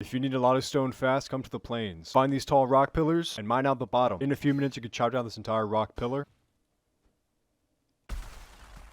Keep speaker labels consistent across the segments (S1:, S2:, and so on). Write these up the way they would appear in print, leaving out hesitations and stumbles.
S1: If you need a lot of stone fast, come to the plains. Find these tall rock pillars and mine out the bottom. In a few minutes, you can chop down this entire rock pillar.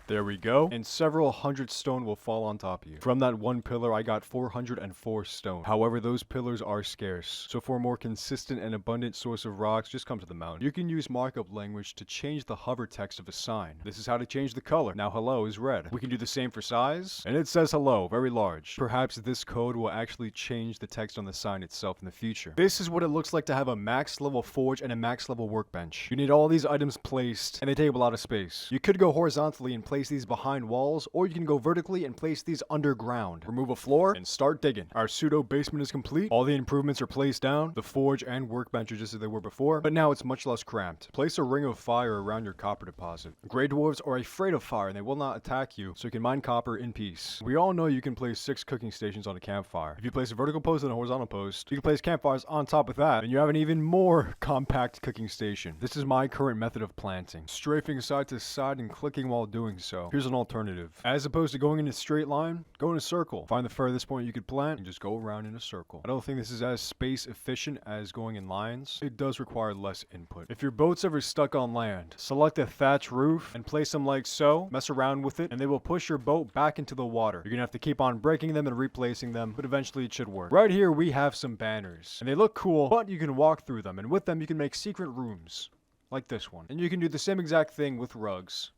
S1: There we go. And several hundred stone will fall on top of you. From that one pillar, I got 404 stone. However, those pillars are scarce. So for a more consistent and abundant source of rocks, just come to the mountain. You can use markup language to change the hover text of a sign. This is how to change the color. Now hello is red. We can do the same for size. And it says hello, very large. Perhaps this code will actually change the text on the sign itself in the future. This is what it looks like to have a max level forge and a max level workbench. You need all these items placed, and they take a lot of space. You could go horizontally and place these behind walls, or you can go vertically and place these underground. Remove a floor and start digging. Our pseudo basement is complete. All the improvements are placed down. The forge and workbench are just as they were before, but now it's much less cramped. Place a ring of fire around your copper deposit. Grey dwarves are afraid of fire and they will not attack you, so you can mine copper in peace. We all know you can place 6 cooking stations on a campfire. If you place a vertical post and a horizontal post, you can place campfires on top of that, and you have an even more compact cooking station. This is my current method of planting. Strafing side to side and clicking while doing so. Here's an alternative. As opposed to going in a straight line, go in a circle. Find the furthest point you could plant and just go around in a circle. I don't think this is as space efficient as going in lines. It does require less input. If your boat's ever stuck on land, select a thatch roof and place them like so, mess around with it, and they will push your boat back into the water. You're gonna have to keep on breaking them and replacing them, but eventually it should work. Right here we have some banners, and they look cool, but you can walk through them, and with them you can make secret rooms, like this one. And you can do the same exact thing with rugs.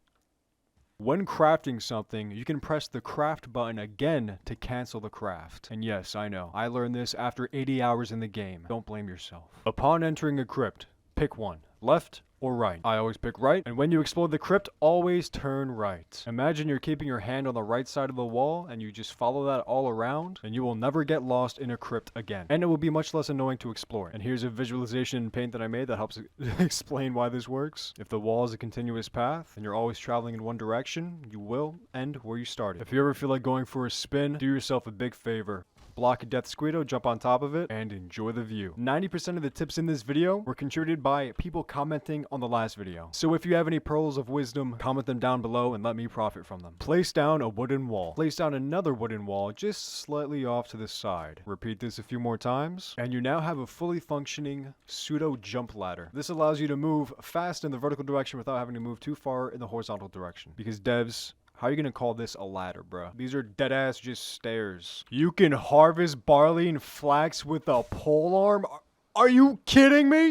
S1: When crafting something, you can press the craft button again to cancel the craft. And yes, I know, I learned this after 80 hours in the game. Don't blame yourself. Upon entering a crypt, pick one, left or right. I always pick right, and when you explore the crypt, always turn right. Imagine you're keeping your hand on the right side of the wall, and you just follow that all around, and you will never get lost in a crypt again. And it will be much less annoying to explore. And here's a visualization in Paint that I made that helps explain why this works. If the wall is a continuous path, and you're always traveling in one direction, you will end where you started. If you ever feel like going for a spin, do yourself a big favor. Block a death squeedo, jump on top of it, and enjoy the view. 90% of the tips in this video were contributed by people commenting on the last video. So if you have any pearls of wisdom, comment them down below and let me profit from them. Place down a wooden wall. Place down another wooden wall just slightly off to the side. Repeat this a few more times, and you now have a fully functioning pseudo jump ladder. This allows you to move fast in the vertical direction without having to move too far in the horizontal direction. Because devs, how are you gonna call this a ladder, bro? These are dead ass just stairs. You can harvest barley and flax with a pole arm? Are you kidding me?